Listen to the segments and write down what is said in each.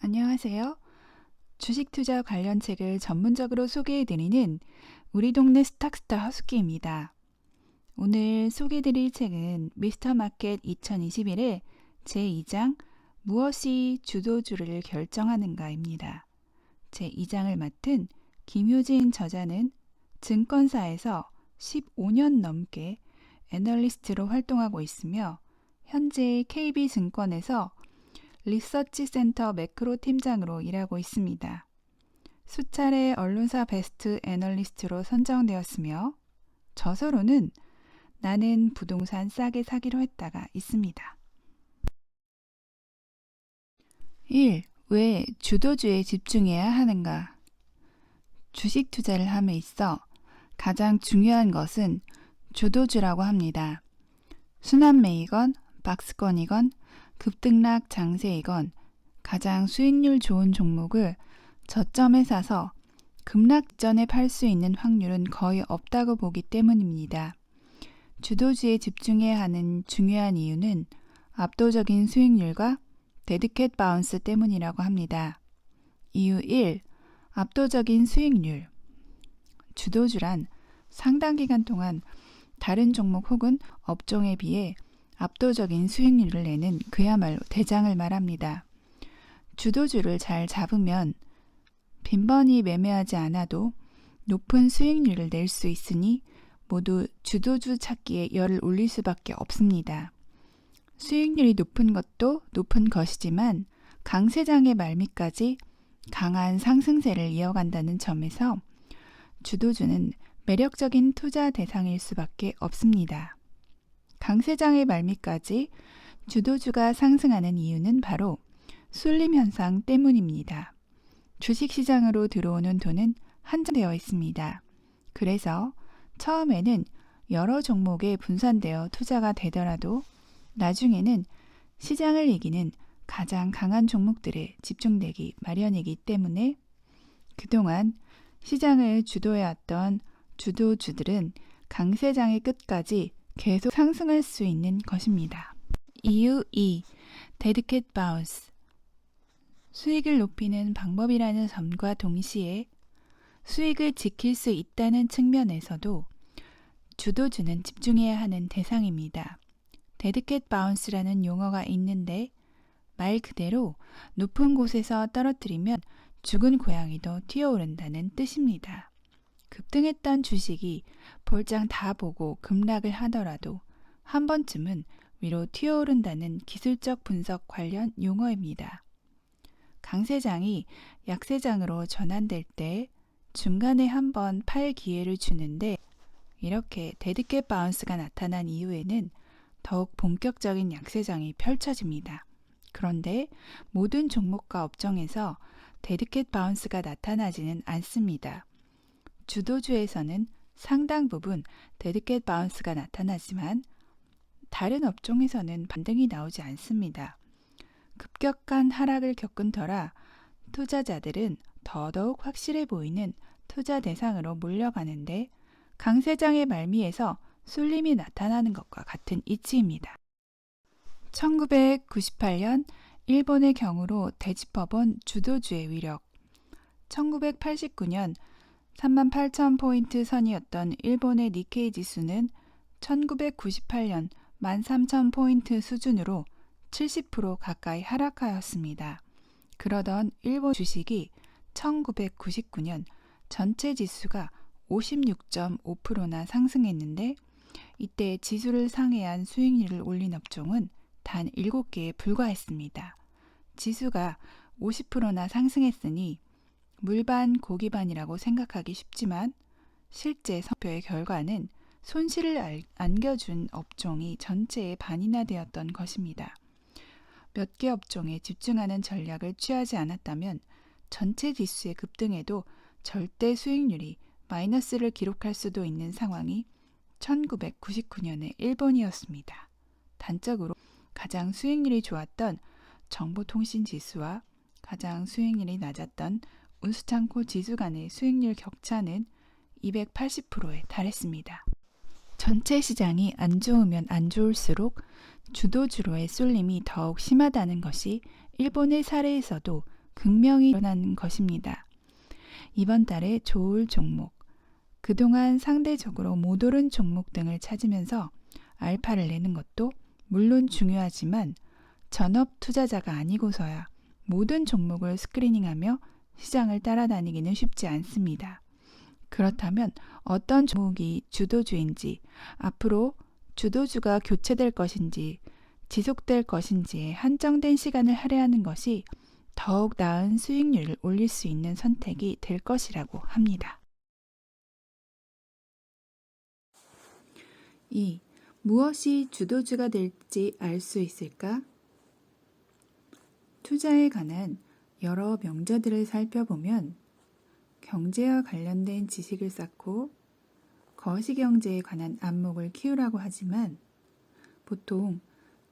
안녕하세요. 주식 투자 관련 책을 전문적으로 소개해드리는 우리 동네 스탁스타 허스키입니다. 오늘 소개해드릴 책은 미스터 마켓 2021의 제2장 무엇이 주도주를 결정하는가입니다. 제2장을 맡은 김효진 저자는 증권사에서 15년 넘게 애널리스트로 활동하고 있으며 현재 KB증권에서 리서치 센터 매크로 팀장으로 일하고 있습니다. 수차례 언론사 베스트 애널리스트로 선정되었으며 저서로는 나는 부동산 싸게 사기로 했다가 있습니다. 1. 왜 주도주에 집중해야 하는가? 주식 투자를 함에 있어 가장 중요한 것은 주도주라고 합니다. 순환매이건 박스권이건 급등락 장세이건 가장 수익률 좋은 종목을 저점에 사서 급락 전에 팔 수 있는 확률은 거의 없다고 보기 때문입니다. 주도주에 집중해야 하는 중요한 이유는 압도적인 수익률과 데드캣 바운스 때문이라고 합니다. 이유 1. 압도적인 수익률. 주도주란 상당 기간 동안 다른 종목 혹은 업종에 비해 압도적인 수익률을 내는 그야말로 대장을 말합니다. 주도주를 잘 잡으면 빈번히 매매하지 않아도 높은 수익률을 낼 수 있으니 모두 주도주 찾기에 열을 올릴 수밖에 없습니다. 수익률이 높은 것도 높은 것이지만 강세장의 말미까지 강한 상승세를 이어간다는 점에서 주도주는 매력적인 투자 대상일 수밖에 없습니다. 강세장의 말미까지 주도주가 상승하는 이유는 바로 쏠림 현상 때문입니다. 주식시장으로 들어오는 돈은 한정되어 있습니다. 그래서 처음에는 여러 종목에 분산되어 투자가 되더라도 나중에는 시장을 이기는 가장 강한 종목들에 집중되기 마련이기 때문에 그동안 시장을 주도해왔던 주도주들은 강세장의 끝까지 계속 상승할 수 있는 것입니다. 이유 2. 데드캣 바운스. 수익을 높이는 방법이라는 점과 동시에 수익을 지킬 수 있다는 측면에서도 주도주는 집중해야 하는 대상입니다. 데드캣 바운스라는 용어가 있는데 말 그대로 높은 곳에서 떨어뜨리면 죽은 고양이도 튀어오른다는 뜻입니다. 급등했던 주식이 볼장 다 보고 급락을 하더라도 한 번쯤은 위로 튀어오른다는 기술적 분석 관련 용어입니다. 강세장이 약세장으로 전환될 때 중간에 한번 팔 기회를 주는데 이렇게 데드캣 바운스가 나타난 이후에는 더욱 본격적인 약세장이 펼쳐집니다. 그런데 모든 종목과 업종에서 데드캣 바운스가 나타나지는 않습니다. 주도주에서는 상당 부분 데드캣 바운스가 나타나지만 다른 업종에서는 반등이 나오지 않습니다. 급격한 하락을 겪은 터라 투자자들은 더더욱 확실해 보이는 투자 대상으로 몰려가는데 강세장의 말미에서 쏠림이 나타나는 것과 같은 이치입니다. 1998년 일본의 경우로 되짚어본 주도주의 위력. 1989년 38,000포인트 선이었던 일본의 니케이 지수는 1998년 13,000포인트 수준으로 70% 가까이 하락하였습니다. 그러던 일본 주식이 1999년 전체 지수가 56.5%나 상승했는데 이때 지수를 상회한 수익률을 올린 업종은 단 7개에 불과했습니다. 지수가 50%나 상승했으니 물반 고기반이라고 생각하기 쉽지만 실제 선표의 결과는 손실을 안겨준 업종이 전체의 반이나 되었던 것입니다. 몇 개 업종에 집중하는 전략을 취하지 않았다면 전체 지수의 급등에도 절대 수익률이 마이너스를 기록할 수도 있는 상황이 1999년의 일본이었습니다. 단적으로 가장 수익률이 좋았던 정보통신지수와 가장 수익률이 낮았던 운수창고 지수 간의 수익률 격차는 280%에 달했습니다. 전체 시장이 안 좋으면 안 좋을수록 주도주로의 쏠림이 더욱 심하다는 것이 일본의 사례에서도 극명히 드러난 것입니다. 이번 달에 좋을 종목, 그동안 상대적으로 못 오른 종목 등을 찾으면서 알파를 내는 것도 물론 중요하지만 전업 투자자가 아니고서야 모든 종목을 스크리닝하며 시장을 따라다니기는 쉽지 않습니다. 그렇다면 어떤 종목이 주도주인지, 앞으로 주도주가 교체될 것인지, 지속될 것인지에 한정된 시간을 할애하는 것이 더욱 나은 수익률을 올릴 수 있는 선택이 될 것이라고 합니다. 2. 무엇이 주도주가 될지 알 수 있을까? 투자에 관한 여러 명제들을 살펴보면 경제와 관련된 지식을 쌓고 거시경제에 관한 안목을 키우라고 하지만 보통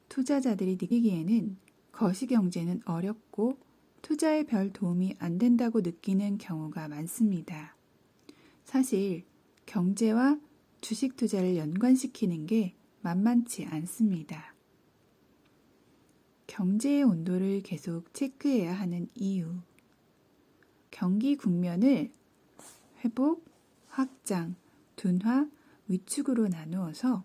투자자들이 느끼기에는 거시경제는 어렵고 투자에 별 도움이 안 된다고 느끼는 경우가 많습니다. 사실 경제와 주식 투자를 연관시키는 게 만만치 않습니다. 경제의 온도를 계속 체크해야 하는 이유. 경기 국면을 회복, 확장, 둔화, 위축으로 나누어서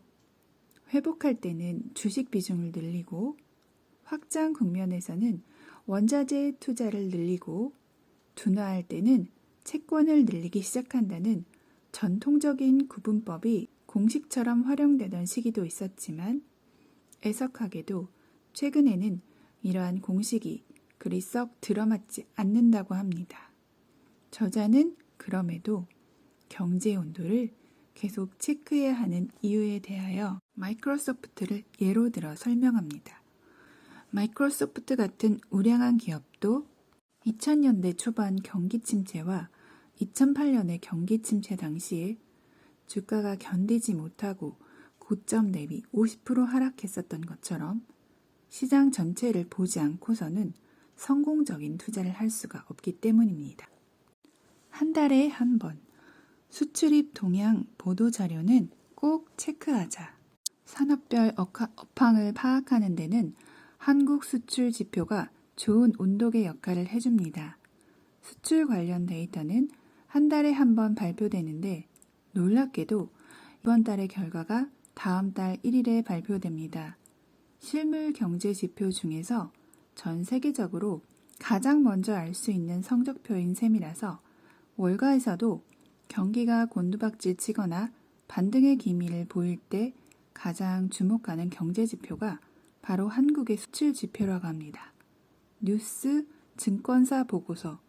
회복할 때는 주식 비중을 늘리고 확장 국면에서는 원자재 투자를 늘리고 둔화할 때는 채권을 늘리기 시작한다는 전통적인 구분법이 공식처럼 활용되던 시기도 있었지만 애석하게도 최근에는 이러한 공식이 그리 썩 들어맞지 않는다고 합니다. 저자는 그럼에도 경제 온도를 계속 체크해야 하는 이유에 대하여 마이크로소프트를 예로 들어 설명합니다. 마이크로소프트 같은 우량한 기업도 2000년대 초반 경기 침체와 2008년의 경기 침체 당시에 주가가 견디지 못하고 고점 대비 50% 하락했었던 것처럼 시장 전체를 보지 않고서는 성공적인 투자를 할 수가 없기 때문입니다. 한 달에 한 번 수출입 동향 보도자료는 꼭 체크하자. 산업별 업황을 파악하는 데는 한국 수출 지표가 좋은 온도계 역할을 해줍니다. 수출 관련 데이터는 한 달에 한 번 발표되는데 놀랍게도 이번 달의 결과가 다음 달 1일에 발표됩니다. 실물 경제 지표 중에서 전 세계적으로 가장 먼저 알 수 있는 성적표인 셈이라서 월가에서도 경기가 곤두박질 치거나 반등의 기미를 보일 때 가장 주목하는 경제 지표가 바로 한국의 수출 지표라고 합니다. 뉴스, 증권사 보고서,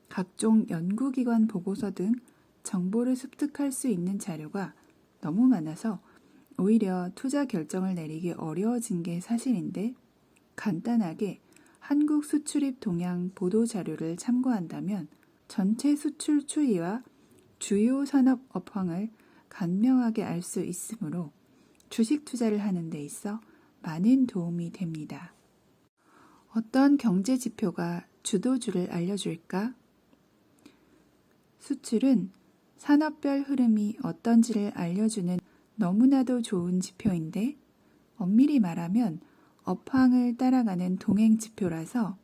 각종 연구기관 보고서 등 정보를 습득할 수 있는 자료가 너무 많아서 오히려 투자 결정을 내리기 어려워진 게 사실인데 간단하게 한국 수출입 동향 보도 자료를 참고한다면 전체 수출 추이와 주요 산업 업황을 간명하게 알 수 있으므로 주식 투자를 하는 데 있어 많은 도움이 됩니다. 어떤 경제 지표가 주도주를 알려줄까? 수출은 산업별 흐름이 어떤지를 알려주는 너무나도 좋은 지표인데 엄밀히 말하면 업황을 따라가는 동행 지표라서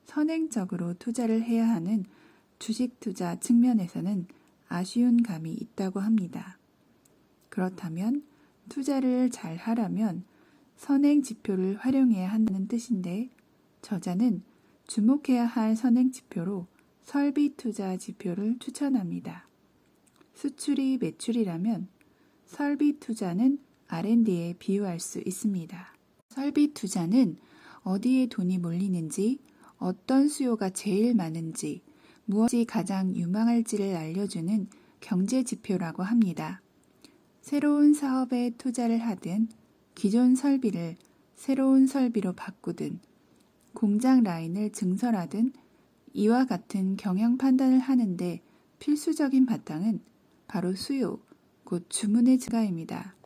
선행적으로 투자를 해야 하는 주식 투자 측면에서는 아쉬운 감이 있다고 합니다. 그렇다면 투자를 잘 하려면 선행 지표를 활용해야 한다는 뜻인데 저자는 주목해야 할 선행 지표로 설비 투자 지표를 추천합니다. 수출이 매출이라면 설비 투자는 R&D에 비유할 수 있습니다. 설비 투자는 어디에 돈이 몰리는지, 어떤 수요가 제일 많은지, 무엇이 가장 유망할지를 알려주는 경제 지표라고 합니다. 새로운 사업에 투자를 하든, 기존 설비를 새로운 설비로 바꾸든, 공장 라인을 증설하든, 이와 같은 경영 판단을 하는데 필수적인 바탕은 바로 수요, 곧 주문의 증가입니다.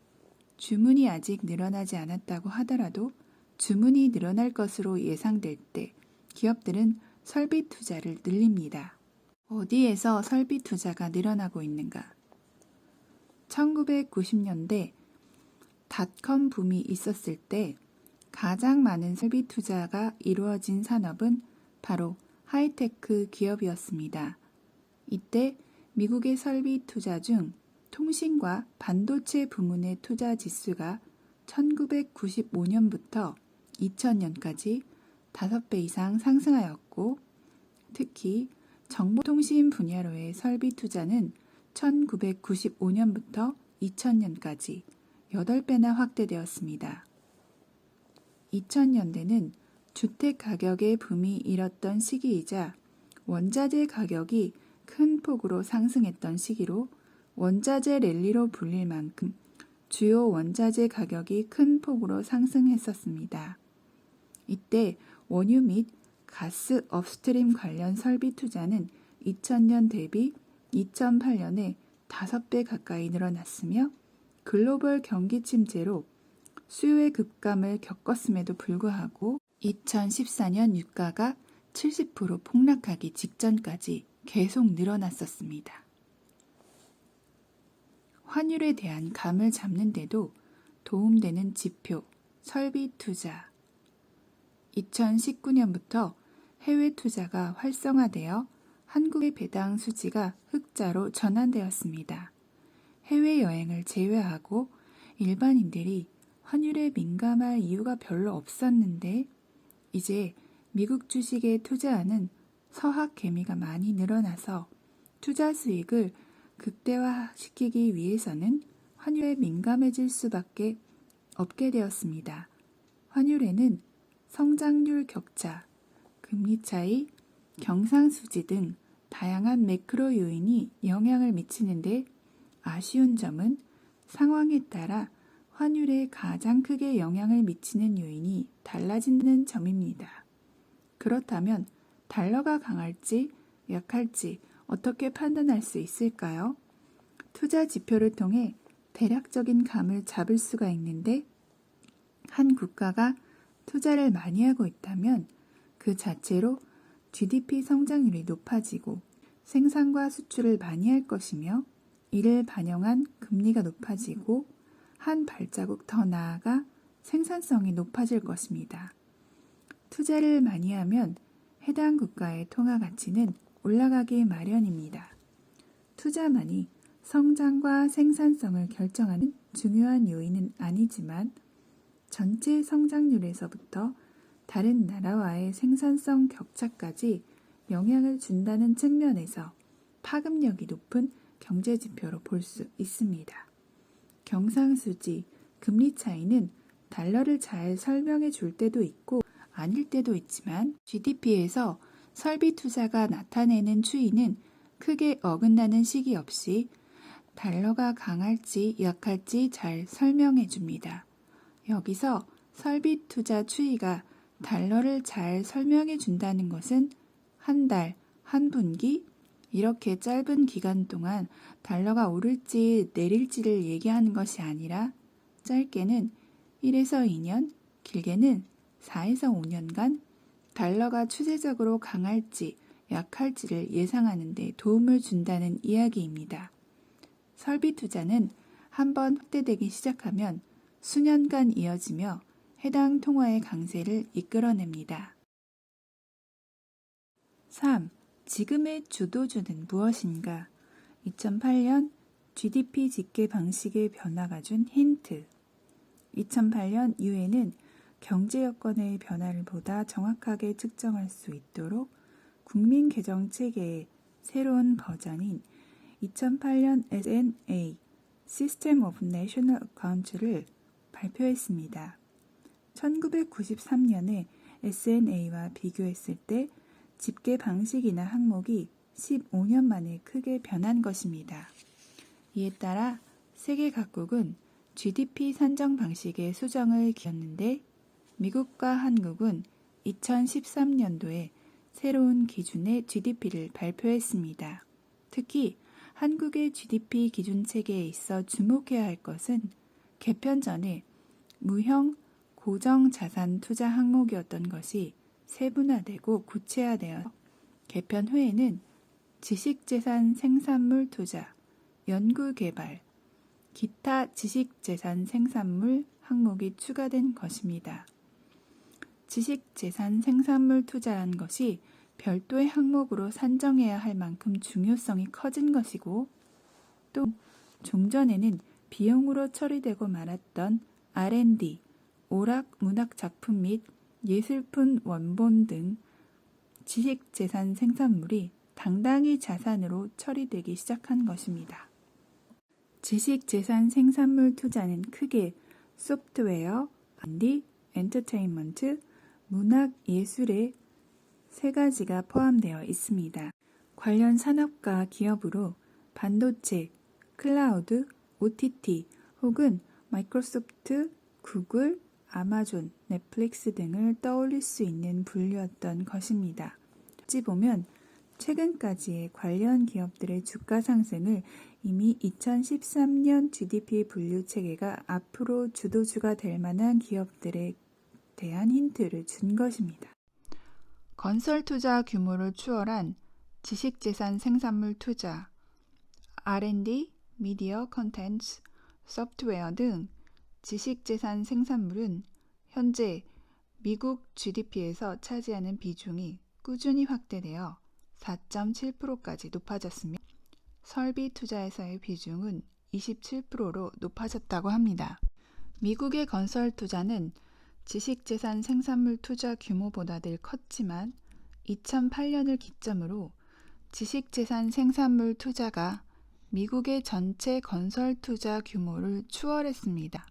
주문이 아직 늘어나지 않았다고 하더라도 주문이 늘어날 것으로 예상될 때 기업들은 설비 투자를 늘립니다. 어디에서 설비 투자가 늘어나고 있는가? 1990년대 닷컴 붐이 있었을 때 가장 많은 설비 투자가 이루어진 산업은 바로 하이테크 기업이었습니다. 이때 미국의 설비 투자 중 통신과 반도체 부문의 투자 지수가 1995년부터 2000년까지 5배 이상 상승하였고, 특히 정보통신 분야로의 설비 투자는 1995년부터 2000년까지 8배나 확대되었습니다. 2000년대는 주택 가격의 붐이 일었던 시기이자 원자재 가격이 큰 폭으로 상승했던 시기로 원자재 랠리로 불릴 만큼 주요 원자재 가격이 큰 폭으로 상승했었습니다. 이때 원유 및 가스 업스트림 관련 설비 투자는 2000년 대비 2008년에 5배 가까이 늘어났으며 글로벌 경기 침체로 수요의 급감을 겪었음에도 불구하고 2014년 유가가 70% 폭락하기 직전까지 계속 늘어났었습니다. 환율에 대한 감을 잡는 데도 도움되는 지표, 설비 투자. 2019년부터 해외 투자가 활성화되어 한국의 배당 수지가 흑자로 전환되었습니다. 해외여행을 제외하고 일반인들이 환율에 민감할 이유가 별로 없었는데 이제 미국 주식에 투자하는 서학 개미가 많이 늘어나서 투자 수익을 극대화시키기 위해서는 환율에 민감해질 수밖에 없게 되었습니다. 환율에는 성장률 격차, 금리 차이, 경상수지 등 다양한 매크로 요인이 영향을 미치는데 아쉬운 점은 상황에 따라 환율에 가장 크게 영향을 미치는 요인이 달라지는 점입니다. 그렇다면 달러가 강할지 약할지 어떻게 판단할 수 있을까요? 투자 지표를 통해 대략적인 감을 잡을 수가 있는데 한 국가가 투자를 많이 하고 있다면 그 자체로 GDP 성장률이 높아지고 생산과 수출을 많이 할 것이며 이를 반영한 금리가 높아지고 한 발자국 더 나아가 생산성이 높아질 것입니다. 투자를 많이 하면 해당 국가의 통화 가치는 올라가기 마련입니다. 투자만이 성장과 생산성을 결정하는 중요한 요인은 아니지만 전체 성장률에서부터 다른 나라와의 생산성 격차까지 영향을 준다는 측면에서 파급력이 높은 경제지표로 볼 수 있습니다. 경상수지, 금리 차이는 달러를 잘 설명해 줄 때도 있고 아닐 때도 있지만 GDP에서 설비 투자가 나타내는 추이는 크게 어긋나는 시기 없이 달러가 강할지 약할지 잘 설명해 줍니다. 여기서 설비 투자 추이가 달러를 잘 설명해 준다는 것은 한 달, 한 분기, 이렇게 짧은 기간 동안 달러가 오를지 내릴지를 얘기하는 것이 아니라 짧게는 1에서 2년, 길게는 4에서 5년간 달러가 추세적으로 강할지 약할지를 예상하는 데 도움을 준다는 이야기입니다. 설비 투자는 한번 확대되기 시작하면 수년간 이어지며 해당 통화의 강세를 이끌어냅니다. 3. 지금의 주도주는 무엇인가? 2008년 GDP 집계 방식의 변화가 준 힌트. 2008년 유엔은 경제 여건의 변화를 보다 정확하게 측정할 수 있도록 국민 개정 체계의 새로운 버전인 2008년 SNA System of National Accounts를 발표했습니다. 1993년에 SNA와 비교했을 때 집계 방식이나 항목이 15년 만에 크게 변한 것입니다. 이에 따라 세계 각국은 GDP 산정 방식의 수정을 기했는데 미국과 한국은 2013년도에 새로운 기준의 GDP를 발표했습니다. 특히 한국의 GDP 기준 체계에 있어 주목해야 할 것은 개편 전에 무형 고정 자산 투자 항목이었던 것이 세분화되고 구체화되어 개편 후에는 지식재산 생산물 투자, 연구개발, 기타 지식재산 생산물 항목이 추가된 것입니다. 지식재산 생산물 투자란 것이 별도의 항목으로 산정해야 할 만큼 중요성이 커진 것이고, 또 종전에는 비용으로 처리되고 말았던 R&D, 오락 문학 작품 및 예술품 원본 등 지식재산 생산물이 당당히 자산으로 처리되기 시작한 것입니다. 지식재산 생산물 투자는 크게 소프트웨어, R&D, 엔터테인먼트, 문학, 예술의 세 가지가 포함되어 있습니다. 관련 산업과 기업으로 반도체, 클라우드, OTT 혹은 마이크로소프트, 구글, 아마존, 넷플릭스 등을 떠올릴 수 있는 분류였던 것입니다. 어찌 보면 최근까지의 관련 기업들의 주가 상승을 이미 2013년 GDP 분류 체계가 앞으로 주도주가 될 만한 기업들에 대한 힌트를 준 것입니다. 건설 투자 규모를 추월한 지식재산 생산물 투자, R&D, 미디어 컨텐츠, 소프트웨어 등 지식재산 생산물은 현재 미국 GDP에서 차지하는 비중이 꾸준히 확대되어 4.7%까지 높아졌으며 설비 투자에서의 비중은 27%로 높아졌다고 합니다. 미국의 건설 투자는 지식재산 생산물 투자 규모보다 늘 컸지만 2008년을 기점으로 지식재산 생산물 투자가 미국의 전체 건설 투자 규모를 추월했습니다.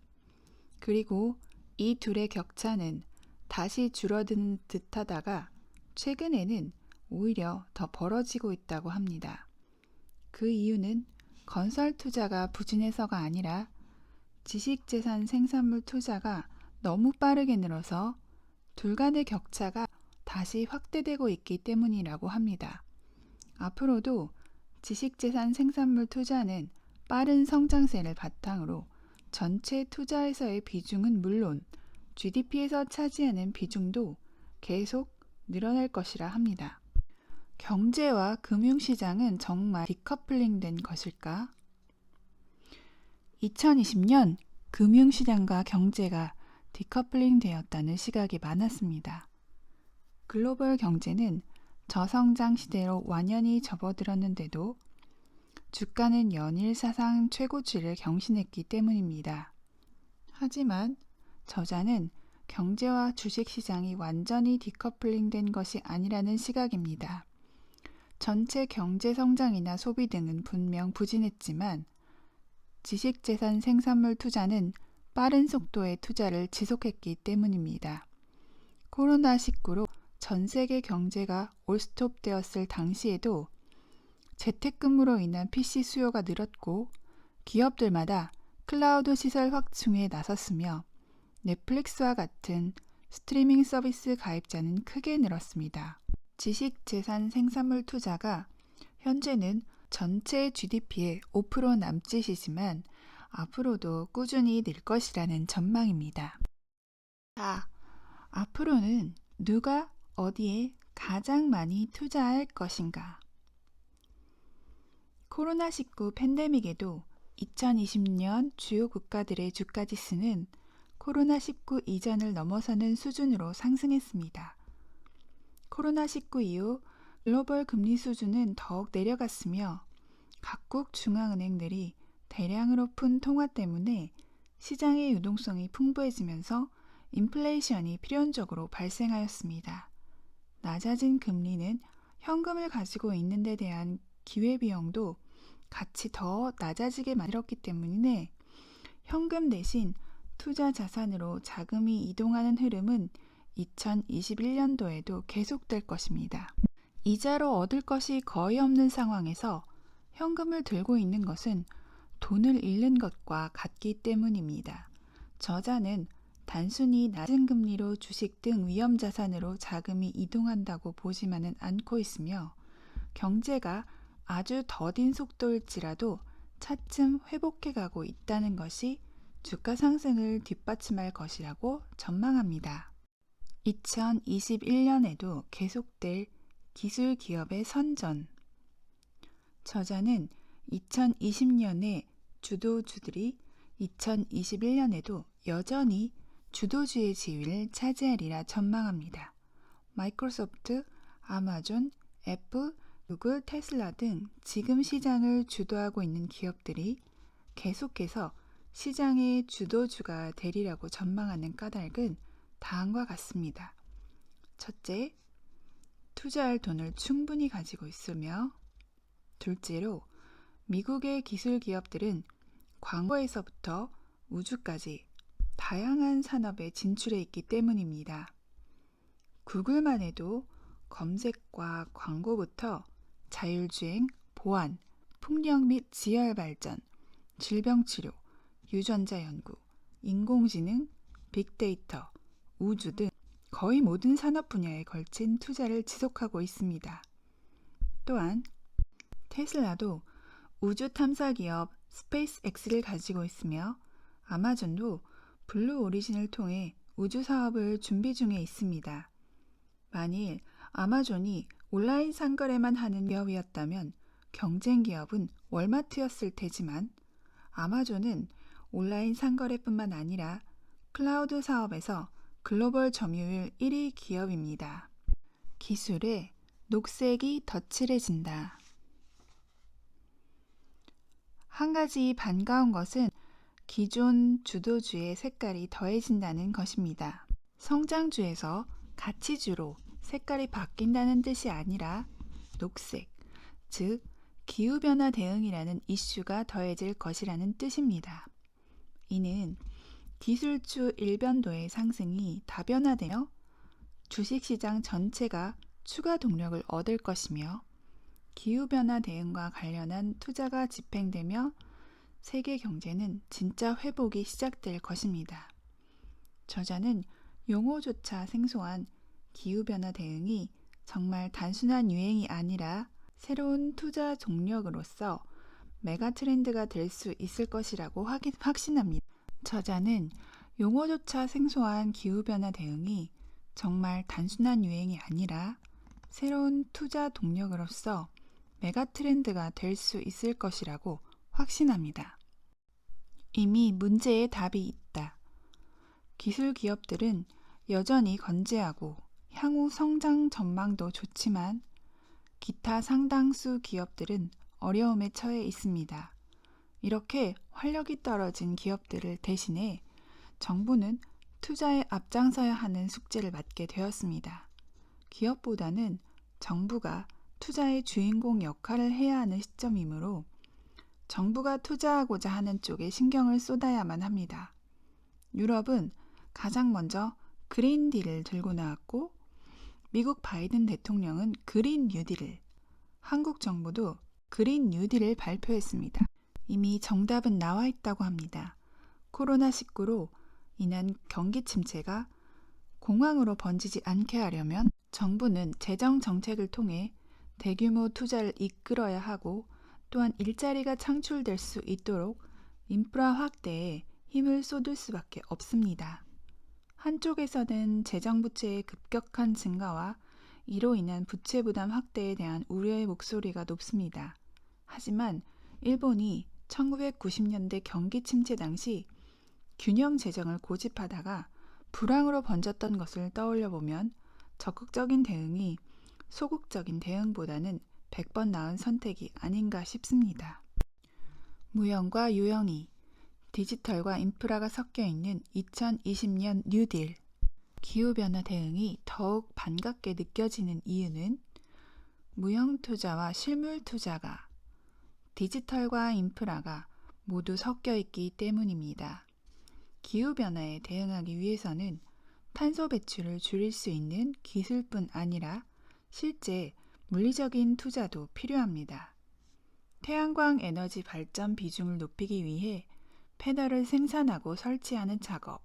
그리고 이 둘의 격차는 다시 줄어드는 듯하다가 최근에는 오히려 더 벌어지고 있다고 합니다. 그 이유는 건설 투자가 부진해서가 아니라 지식재산 생산물 투자가 너무 빠르게 늘어서 둘 간의 격차가 다시 확대되고 있기 때문이라고 합니다. 앞으로도 지식재산 생산물 투자는 빠른 성장세를 바탕으로 전체 투자에서의 비중은 물론 GDP에서 차지하는 비중도 계속 늘어날 것이라 합니다. 경제와 금융시장은 정말 디커플링된 것일까? 2020년 금융시장과 경제가 디커플링 되었다는 시각이 많았습니다. 글로벌 경제는 저성장 시대로 완연히 접어들었는데도 주가는 연일 사상 최고치를 경신했기 때문입니다. 하지만 저자는 경제와 주식시장이 완전히 디커플링된 것이 아니라는 시각입니다. 전체 경제 성장이나 소비 등은 분명 부진했지만 지식재산 생산물 투자는 빠른 속도의 투자를 지속했기 때문입니다. 코로나19로 전 세계 경제가 올스톱되었을 당시에도 재택근무로 인한 PC 수요가 늘었고 기업들마다 클라우드 시설 확충에 나섰으며 넷플릭스와 같은 스트리밍 서비스 가입자는 크게 늘었습니다. 지식재산 생산물 투자가 현재는 전체 GDP의 5% 남짓이지만 앞으로도 꾸준히 늘 것이라는 전망입니다. 자, 앞으로는 누가 어디에 가장 많이 투자할 것인가? 코로나19 팬데믹에도 2020년 주요 국가들의 주가지수는 코로나19 이전을 넘어서는 수준으로 상승했습니다. 코로나19 이후 글로벌 금리 수준은 더욱 내려갔으며 각국 중앙은행들이 대량으로 푼 통화 때문에 시장의 유동성이 풍부해지면서 인플레이션이 필연적으로 발생하였습니다. 낮아진 금리는 현금을 가지고 있는 데 대한 기회비용도 같이 더 낮아지게 만들었기 때문에 현금 대신 투자 자산으로 자금이 이동하는 흐름은 2021년도에도 계속될 것입니다. 이자로 얻을 것이 거의 없는 상황에서 현금을 들고 있는 것은 돈을 잃는 것과 같기 때문입니다. 저자는 단순히 낮은 금리로 주식 등 위험 자산으로 자금이 이동한다고 보지만은 않고 있으며 경제가 아주 더딘 속도일지라도 차츰 회복해가고 있다는 것이 주가 상승을 뒷받침할 것이라고 전망합니다. 2021년에도 계속될 기술 기업의 선전. 저자는 2020년에 주도주들이 2021년에도 여전히 주도주의 지위를 차지하리라 전망합니다. 마이크로소프트, 아마존, 애플, 구글, 테슬라 등 지금 시장을 주도하고 있는 기업들이 계속해서 시장의 주도주가 되리라고 전망하는 까닭은 다음과 같습니다. 첫째, 투자할 돈을 충분히 가지고 있으며, 둘째로 미국의 기술 기업들은 광고에서부터 우주까지 다양한 산업에 진출해 있기 때문입니다. 구글만 해도 검색과 광고부터 자율주행, 보안, 풍력 및 지열 발전, 질병 치료, 유전자 연구, 인공지능, 빅데이터, 우주 등 거의 모든 산업 분야에 걸친 투자를 지속하고 있습니다. 또한 테슬라도 우주 탐사 기업 스페이스X를 가지고 있으며 아마존도 블루 오리진을 통해 우주 사업을 준비 중에 있습니다. 만일 아마존이 온라인 상거래만 하는 기업이었다면 경쟁 기업은 월마트였을 테지만 아마존은 온라인 상거래뿐만 아니라 클라우드 사업에서 글로벌 점유율 1위 기업입니다. 기술에 녹색이 덧칠해진다. 한 가지 반가운 것은 기존 주도주의 색깔이 더해진다는 것입니다. 성장주에서 가치주로 색깔이 바뀐다는 뜻이 아니라 녹색, 즉 기후변화 대응이라는 이슈가 더해질 것이라는 뜻입니다. 이는 기술주 일변도의 상승이 다변화되며 주식시장 전체가 추가 동력을 얻을 것이며 기후변화 대응과 관련한 투자가 집행되며 세계 경제는 진짜 회복이 시작될 것입니다. 저자는 용어조차 생소한 기후변화 대응이 정말 단순한 유행이 아니라 새로운 투자 동력으로서 메가 트렌드가 될 수 있을 것이라고 확신합니다. 저자는 용어조차 생소한 기후변화 대응이 정말 단순한 유행이 아니라 새로운 투자 동력으로서 메가 트렌드가 될 수 있을 것이라고 확신합니다. 이미 문제의 답이 있다. 기술 기업들은 여전히 건재하고 향후 성장 전망도 좋지만 기타 상당수 기업들은 어려움에 처해 있습니다. 이렇게 활력이 떨어진 기업들을 대신해 정부는 투자에 앞장서야 하는 숙제를 맡게 되었습니다. 기업보다는 정부가 투자의 주인공 역할을 해야 하는 시점이므로 정부가 투자하고자 하는 쪽에 신경을 쏟아야만 합니다. 유럽은 가장 먼저 그린 딜을 들고 나왔고 미국 바이든 대통령은 그린 뉴딜을, 한국 정부도 그린 뉴딜을 발표했습니다. 이미 정답은 나와 있다고 합니다. 코로나19로 인한 경기 침체가 공황으로 번지지 않게 하려면 정부는 재정 정책을 통해 대규모 투자를 이끌어야 하고 또한 일자리가 창출될 수 있도록 인프라 확대에 힘을 쏟을 수밖에 없습니다. 한쪽에서는 재정 부채의 급격한 증가와 이로 인한 부채 부담 확대에 대한 우려의 목소리가 높습니다. 하지만 일본이 1990년대 경기 침체 당시 균형 재정을 고집하다가 불황으로 번졌던 것을 떠올려 보면 적극적인 대응이 소극적인 대응보다는 100번 나은 선택이 아닌가 싶습니다. 무형과 유형이 디지털과 인프라가 섞여 있는 2020년 뉴딜. 기후변화 대응이 더욱 반갑게 느껴지는 이유는 무형 투자와 실물 투자가 디지털과 인프라가 모두 섞여 있기 때문입니다. 기후변화에 대응하기 위해서는 탄소 배출을 줄일 수 있는 기술뿐 아니라 실제 물리적인 투자도 필요합니다. 태양광 에너지 발전 비중을 높이기 위해 패널을 생산하고 설치하는 작업,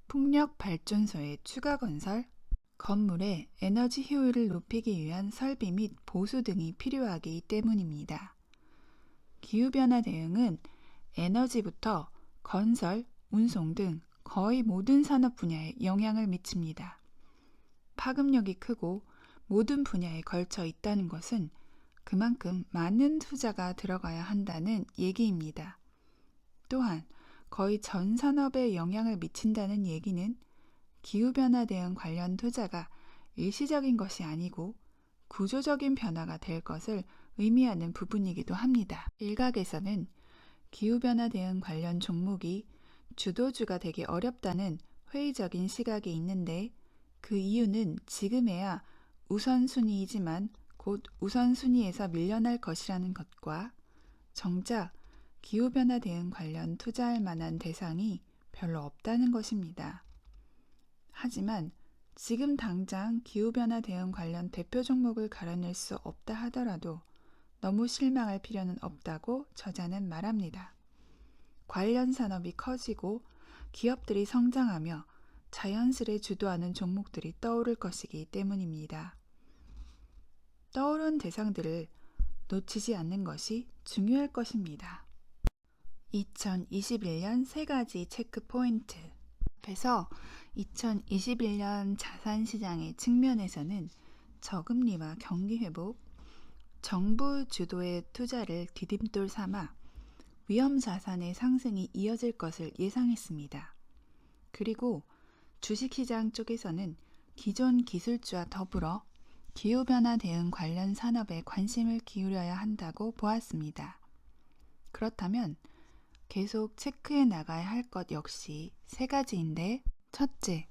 풍력 발전소의 추가 건설, 건물의 에너지 효율을 높이기 위한 설비 및 보수 등이 필요하기 때문입니다. 기후변화 대응은 에너지부터 건설, 운송 등 거의 모든 산업 분야에 영향을 미칩니다. 파급력이 크고 모든 분야에 걸쳐 있다는 것은 그만큼 많은 투자가 들어가야 한다는 얘기입니다. 또한 거의 전 산업에 영향을 미친다는 얘기는 기후변화 대응 관련 투자가 일시적인 것이 아니고 구조적인 변화가 될 것을 의미하는 부분이기도 합니다. 일각에서는 기후변화 대응 관련 종목이 주도주가 되기 어렵다는 회의적인 시각이 있는데 그 이유는 지금에야 우선순위이지만 곧 우선순위에서 밀려날 것이라는 것과 정작 기후변화 대응 관련 투자할 만한 대상이 별로 없다는 것입니다. 하지만 지금 당장 기후변화 대응 관련 대표 종목을 가려낼 수 없다 하더라도 너무 실망할 필요는 없다고 저자는 말합니다. 관련 산업이 커지고 기업들이 성장하며 자연스레 주도하는 종목들이 떠오를 것이기 때문입니다. 떠오른 대상들을 놓치지 않는 것이 중요할 것입니다. 2021년 3가지 체크 포인트. 앞에서 2021년 자산시장의 측면에서는 저금리와 경기회복, 정부 주도의 투자를 디딤돌 삼아 위험자산의 상승이 이어질 것을 예상했습니다. 그리고 주식시장 쪽에서는 기존 기술주와 더불어 기후변화 대응 관련 산업에 관심을 기울여야 한다고 보았습니다. 그렇다면 계속 체크해 나가야 할 것 역시 3가지인데, 첫째,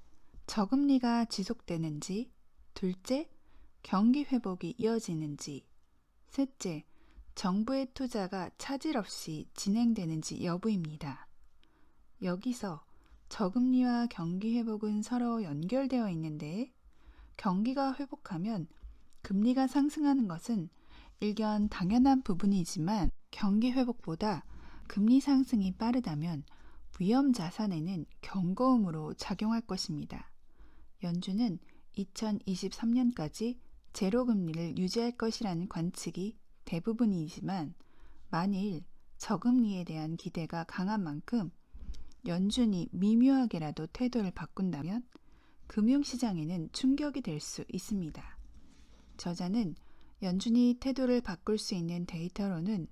저금리가 지속되는지, 둘째, 경기 회복이 이어지는지, 셋째, 정부의 투자가 차질 없이 진행되는지 여부입니다. 여기서 저금리와 경기 회복은 서로 연결되어 있는데 경기가 회복하면 금리가 상승하는 것은 일견 당연한 부분이지만 경기 회복보다 금리 상승이 빠르다면 위험 자산에는 경고음으로 작용할 것입니다. 연준은 2023년까지 제로 금리를 유지할 것이라는 관측이 대부분이지만 만일 저금리에 대한 기대가 강한 만큼 연준이 미묘하게라도 태도를 바꾼다면 금융시장에는 충격이 될 수 있습니다. 저자는 연준이 태도를 바꿀 수 있는 데이터로는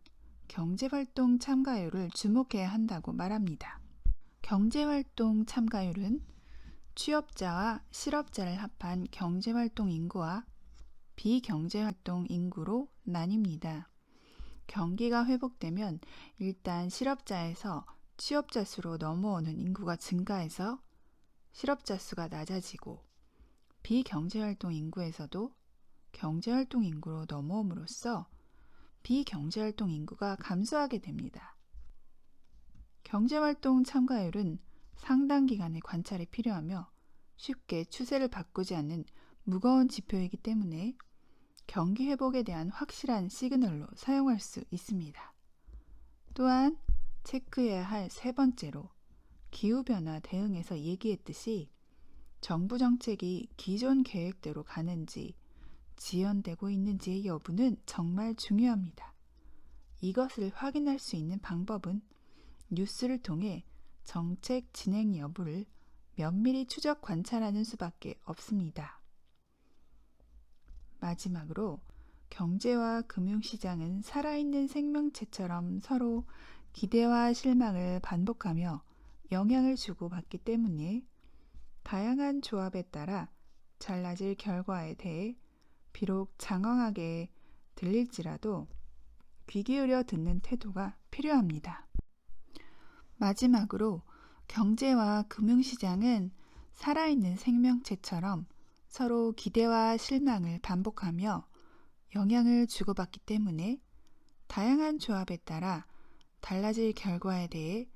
경제활동 참가율을 주목해야 한다고 말합니다. 경제활동 참가율은 취업자와 실업자를 합한 경제활동 인구와 비경제활동 인구로 나뉩니다. 경기가 회복되면 일단 실업자에서 취업자 수로 넘어오는 인구가 증가해서 실업자 수가 낮아지고 비경제활동 인구에서도 경제활동 인구로 넘어옴으로써 비경제활동 인구가 감소하게 됩니다. 경제활동 참가율은 상당 기간의 관찰이 필요하며 쉽게 추세를 바꾸지 않는 무거운 지표이기 때문에 경기 회복에 대한 확실한 시그널로 사용할 수 있습니다. 또한 체크해야 할 3번째로 기후변화 대응에서 얘기했듯이 정부 정책이 기존 계획대로 가는지 지연되고 있는지의 여부는 정말 중요합니다. 이것을 확인할 수 있는 방법은 뉴스를 통해 정책 진행 여부를 면밀히 추적 관찰하는 수밖에 없습니다. 마지막으로 경제와 금융시장은 살아있는 생명체처럼 서로 기대와 실망을 반복하며 영향을 주고받기 때문에 다양한 조합에 따라 달라질 결과에 대해 비록 장황하게 들릴지라도 귀 기울여 듣는 태도가 필요합니다. 마지막으로 경제와 금융시장은 살아있는 생명체처럼 서로 기대와 실망을 반복하며 영향을 주고받기 때문에 다양한 조합에 따라 달라질 결과에 대해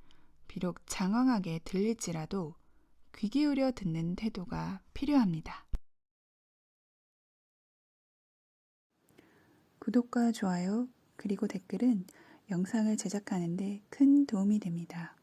비록 장황하게 들릴지라도 귀 기울여 듣는 태도가 필요합니다. 구독과 좋아요 그리고 댓글은 영상을 제작하는 데 큰 도움이 됩니다.